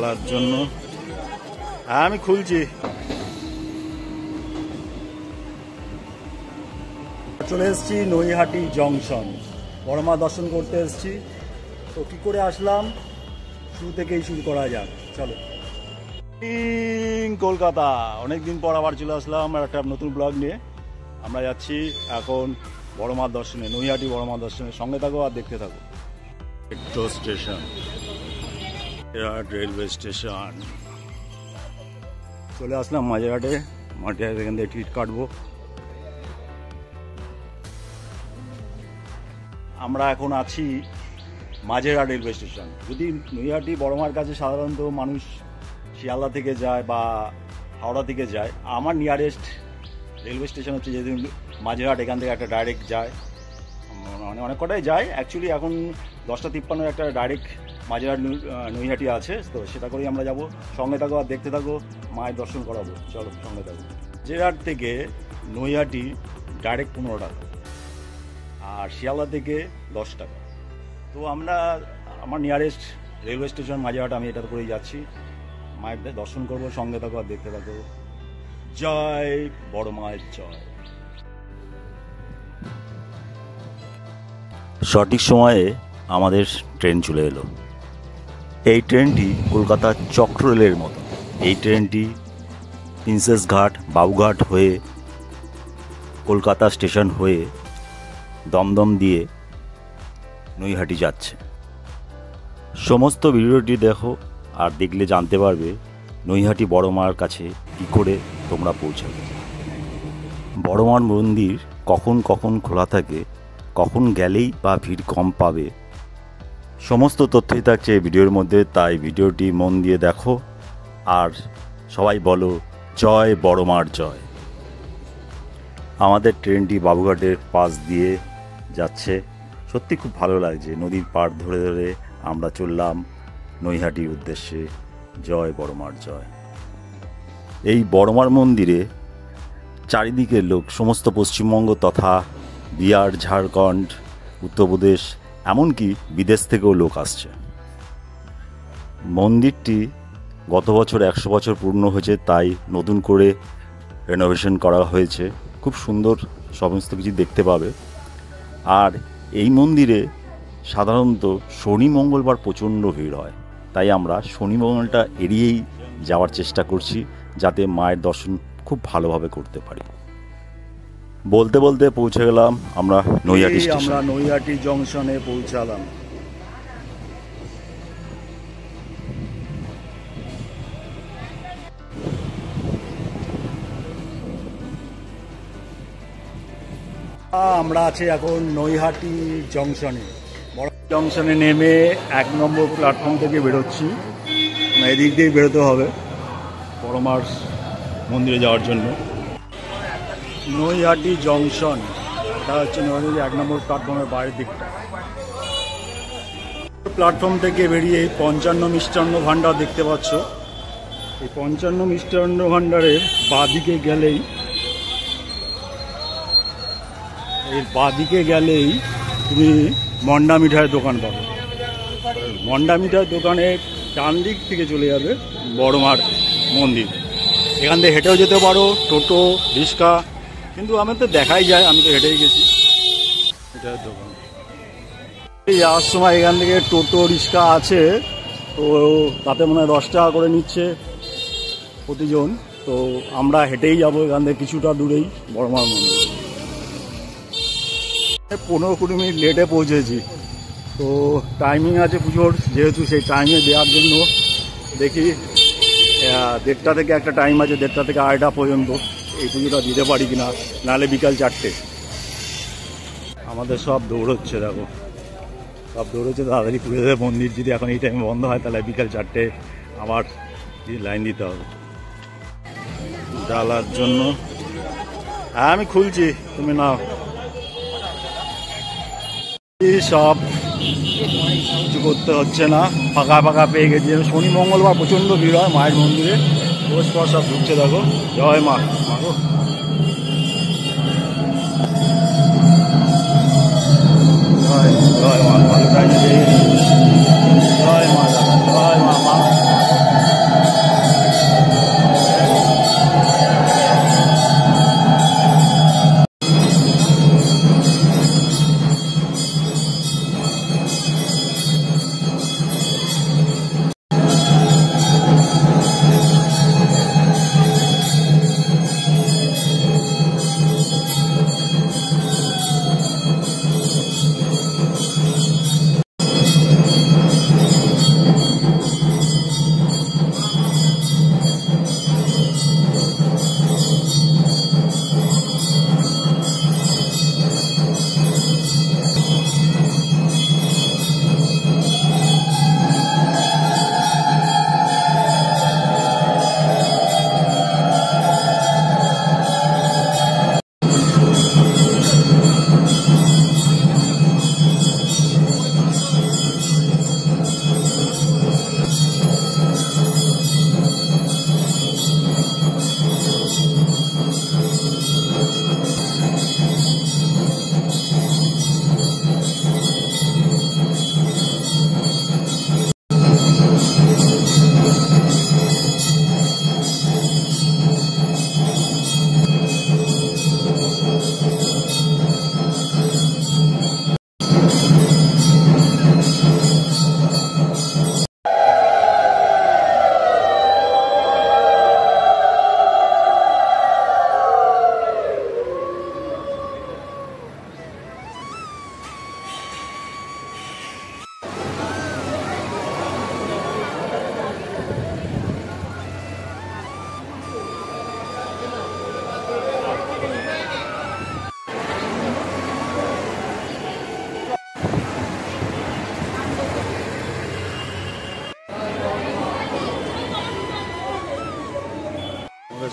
জ্বালার জন্য। হ্যাঁ আমি খুলছি। চলে এসেছি নৈহাটি জংশন, বড় মা দর্শন করতে এসেছি। তো কী করে আসলাম শুরু থেকেই শুরু করা যাক, চলো। কলকাতা, অনেকদিন পর আবার চলে আসলাম আর একটা নতুন ব্লগ নিয়ে। আমরা যাচ্ছি এখন বড় মা দর্শনে, নৈহাটি বড় মা দর্শনের। সঙ্গে থাকো আর দেখতে থাকো। Metro station, railway station. চলে আসলাম মাঝেরহাটে। মাঝেরহাট এখান থেকে টিকিট কাটবো। আমরা এখন আছি মাঝেরহাট রেলওয়ে স্টেশন। যদি নৈহাটি বড়মার কাছে সাধারণত মানুষ শিয়ালদা থেকে যায় বা হাওড়া থেকে যায়, আমার নিয়ারেস্ট রেলওয়ে স্টেশন হচ্ছে যেহেতু মাঝেরহাট। এখান থেকে একটা ডাইরেক্ট যায়, মানে অনেক কটাই যায় অ্যাকচুয়ালি। এখন 10:53 একটা ডাইরেক্ট মাঝেরহাট নৈহাটি আছে, তো সেটা করেই আমরা যাব। সঙ্গে থাকো আর দেখতে থাকো, মায়ের দর্শন করাবো। চলো সঙ্গে থাকো। মাঝেরহাট থেকে নৈহাটি ডাইরেক্ট 15 টাকা আর শিয়ালদা থেকে 10 টাকা। তো আমরা আমার নিয়ারেস্ট রেলওয়ে স্টেশন মাঝেরহাট, আমি এটা করেই যাচ্ছি। মায়ের দর্শন করবো। সঙ্গে থাকো আর দেখতে থাকো। জয় বড় মায়ের জয়। সঠিক সময়ে আমাদের ট্রেন চলে এলো। এই ট্রেনটি কলকাতার চক্র রেলের মতো। এই ট্রেনটি প্রিন্সেস ঘাট, বাবুঘাট হয়ে কলকাতা স্টেশন হয়ে দমদম দিয়ে নৈহাটি যাচ্ছে। সমস্ত ভিডিওটি দেখো আর দেখলে জানতে পারবে নৈহাটি বড় মার কাছে কী করে তোমরা পৌঁছাবে। বড় মার মন্দির কখন কখন খোলা থাকে, কখন গেলেই বা ভিড় কম পাবে, সমস্ত তথ্যই থাকছে এই ভিডিওর মধ্যে। তাই ভিডিওটি মন দিয়ে দেখো আর সবাই বলো জয় বড় মার জয়। আমাদের ট্রেনটি বাবুঘাটের পাশ দিয়ে যাচ্ছে। সত্যি খুব ভালো লাগছে। নদীর পাড় ধরে ধরে আমরা চললাম নৈহাটির উদ্দেশ্যে। জয় বড় মার জয়। এই বড় মার মন্দিরে চারিদিকের লোক, সমস্ত পশ্চিমবঙ্গ তথা বিহার, ঝাড়খণ্ড, উত্তরপ্রদেশ, এমনকি বিদেশ থেকেও লোক আসছে। মন্দিরটি গত বছর 100 বছর পূর্ণ হয়েছে, তাই নতুন করে রেনোভেশন করা হয়েছে। খুব সুন্দর সমস্ত কিছু দেখতে পাবে। আর এই মন্দিরে সাধারণত শনি মঙ্গলবার প্রচণ্ড ভিড় হয়, তাই আমরা শনি মঙ্গলটা এড়িয়েই যাওয়ার চেষ্টা করছি, যাতে মায়ের দর্শন খুব ভালোভাবে করতে পারি। বলতে বলতে পৌঁছে গেলাম আমরা নৈহাটি স্টেশন। আমরা নৈহাটি জংশনে পৌঁছালাম। আমরা আছি এখন নৈহাটি জংশনে। বড় জংশনে নেমে 1 নম্বর প্ল্যাটফর্ম থেকে বেরোচ্ছি। এদিক দিয়েই বেরোতে হবে বড় মার মন্দিরে যাওয়ার জন্য। নৈহাটি জংশন, এটা হচ্ছে নৈহাটি 1 নম্বর প্ল্যাটফর্মের বাইরের দিকটা। প্ল্যাটফর্ম থেকে বেরিয়ে 55 মিষ্টান্ন ভাণ্ডার দেখতে পাচ্ছ। এই 55 মিষ্টান্ন ভাণ্ডারের বাঁদিকে গেলেই, এর বাঁদিকে গেলেই তুমি মন্ডা মিঠাইয়ের দোকান পাবে। মন্ডা মিঠাইয়ের দোকানের ডান দিক থেকে চলে যাবে বড় মার মন্দির। এখান থেকে হেঁটেও যেতে পারো, টোটো, রিক্সা, কিন্তু আমি তো দেখাই যায়, আমি তো হেঁটেই গেছি। মিঠাইয়ের দোকান যাওয়ার সময় এখান থেকে টোটো, রিক্সা আছে, তো তাতে মনে হয় 10 টাকা করে নিচ্ছে প্রতিজন। তো আমরা হেঁটেই যাবো এখান থেকে কিছুটা দূরেই বড় মার মন্দির। 15-20 মিনিট লেটে পৌঁছেছি। তো টাইমিং আছে পুজোর, যেহেতু সেই টাইমে দেওয়ার জন্য দেখি 1:30 থেকে একটা টাইম আছে, 1:30 থেকে 2:30 পর্যন্ত এই পুজোটা দিতে পারি কিনা, নাহলে বিকাল 4টে। আমাদের সব দৌড়চ্ছে, দেখো সব দৌড়চ্ছে তাড়াতাড়ি পুজো দেবে। মন্দির যদি এখন এই টাইমে বন্ধ হয়, তাহলে বিকাল 4টে আমার লাইন দিতে হবে জ্বালার জন্য। হ্যাঁ আমি খুলছি, তুমি নাও। সব কিছু করতে হচ্ছে না, ফাঁকা ফাঁকা পেয়ে গেছি। শনি মঙ্গলবার প্রচণ্ড ভিড় হয় মায়ের মন্দিরে। রোজ পর সব ঢুকছে, দেখো। জয় মা, মাগো জয় জয় মা, ভালো টাইমে পেয়ে গেছি। জয় মা, জয় মা, মা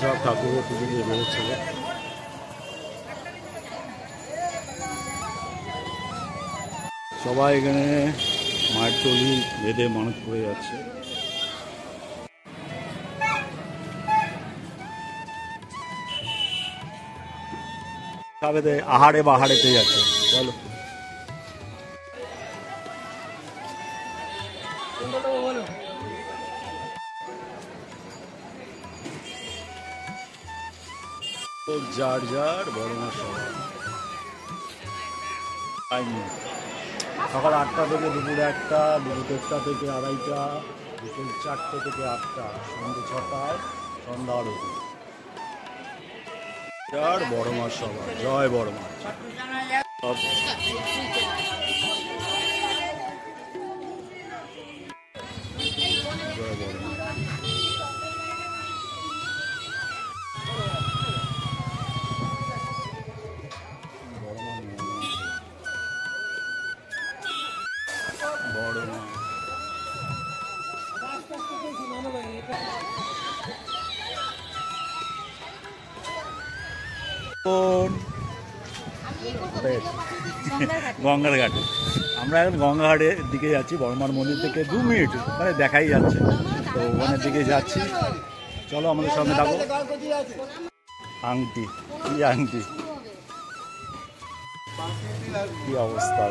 সব ঠাকুরের পুজো দিয়ে বেরোচ্ছে। সবাই এখানে মায়ের চলি বেঁধে মানত করে যাচ্ছে। আহারে বাহারেতে যাচ্ছে। চলো যার যার বড় মা সবাই সকাল 8টা থেকে দুপুর 1টা, দুপুর 1টা থেকে 2:30, বিকেল 4টে থেকে 8টা, সন্ধ্যে 6টায় সন্ধ্যা আরতি। যার বড় মা সবাই জয় বড় মা। জয় বড় মা। বড় মা গঙ্গার ঘাটে। আমরা এখন গঙ্গাঘাটের দিকে যাচ্ছি। বড়মার মন্দির থেকে 2 মিনিট মানে দেখাই যাচ্ছে, তো ওখানের দিকে যাচ্ছি। চলো আমাদের সঙ্গে থাকো। আংটি, কি আংটি, কি অবস্থা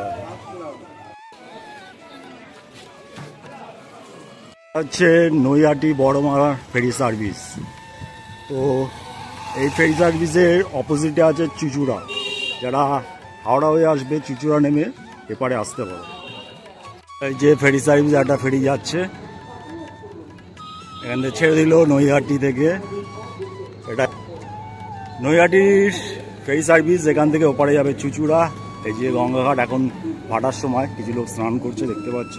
হচ্ছে নৈহাটি বড়মা ফেরি সার্ভিস। তো এই ফেরি সার্ভিসের অপোজিটে আছে চুচুড়া। যারা হাওড়া হয়ে আসবে চুচুড়া নেমে এপারে আসতে পারে। এই যে ফেরি সার্ভিস, একটা ফেরি যাচ্ছে এখান থেকে, ছেড়ে দিল নৈহাটি থেকে। এটা নৈহাটির ফেরি সার্ভিস, এখান থেকে ওপারে যাবে চুচুড়া। এই যে গঙ্গাঘাট এখন ভাটার সময়, কিছু লোক স্নান করছে দেখতে পাচ্ছ।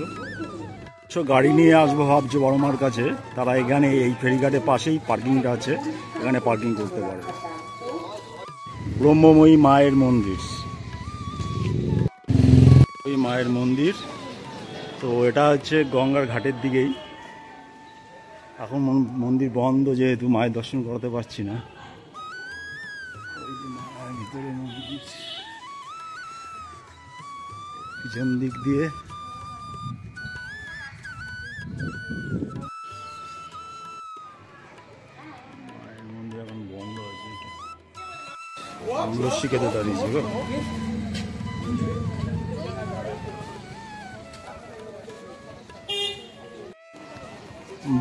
গাড়ি নিয়ে আসবো ভাবছে বড়মার কাছে, তারা এখানে এই ফেরিঘাটের পাশেই পার্কিংটা আছে, এখানে পার্কিং করতে পারবে। ব্রহ্মময়ী মায়ের মন্দির, ওই মায়ের মন্দির। তো এটা হচ্ছে গঙ্গার ঘাটের দিকেই। এখন মন্দির বন্ধ, যেহেতু মায়ের দর্শন করাতে পারছি না। ওই যে মায়ের ভিতরে মন্দির, পিছন দিক দিয়ে মায়ের মন্দির এখন বন্ধ আছে। লস্যি খেতে দাঁড়িয়েছে গো।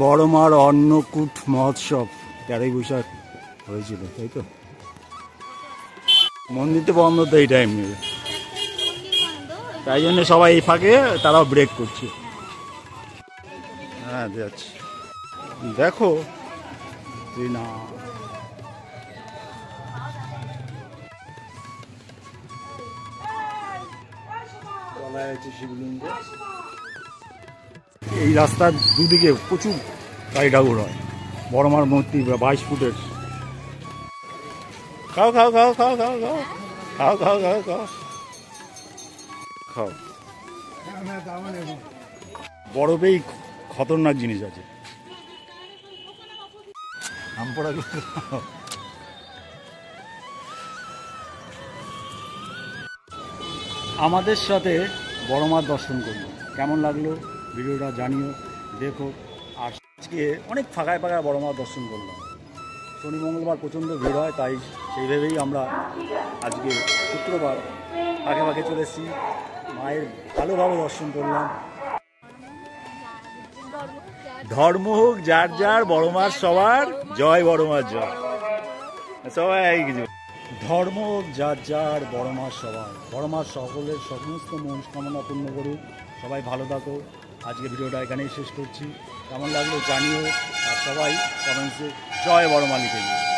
বড়মার অন্নকূট মহোৎসব 13ই বৈশাখ হয়েছিল, তাই তো? মন্দির তো বন্ধ তো এই টাইম নেবে, তাই জন্য সবাই এই ফাঁকে তারাও ব্রেক করছে। হ্যাঁ যাচ্ছি, দেখো তুই না। শিবলিঙ্গ, এই রাস্তার দুদিকে প্রচুর গাড়ি ঠাকুর হয়। বড়মার মূর্তি 22 ফুটের। খাও খাও খাও খাও খাও খাও খাও খাও খাও খাও খাও। বরফেই খতরনাক জিনিস আছে। আমাদের সাথে বড়মার দর্শন করলো, কেমন লাগলো ভিডিওটা জানিও, দেখো। আর আজকে অনেক ফাঁকায় ফাঁকায় বড়মার দর্শন করলাম। শনি মঙ্গলবার প্রচণ্ড ভিড় হয়, তাই সেই ভেবেই আমরা আজকে শুক্রবার ফাঁকে ফাঁকে চলে এসেছি, মায়ের ভালোভাবে দর্শন করলাম। ধর্ম হোক যার যার, বড়মার সবার জয়, বড়মার জয়। সবাই কিছু ধর্ম হোক যার যার, বড়মার সবার, বড়মার সকলের সমস্ত মনস্কামনা পূর্ণ করুক। সবাই ভালো থাকো। আজকে ভিডিওটা এখানেই শেষ করছি। কেমন লাগলো জানিও, আর সবাই কমেন্টসে জয় বড়মা লিখে দিও।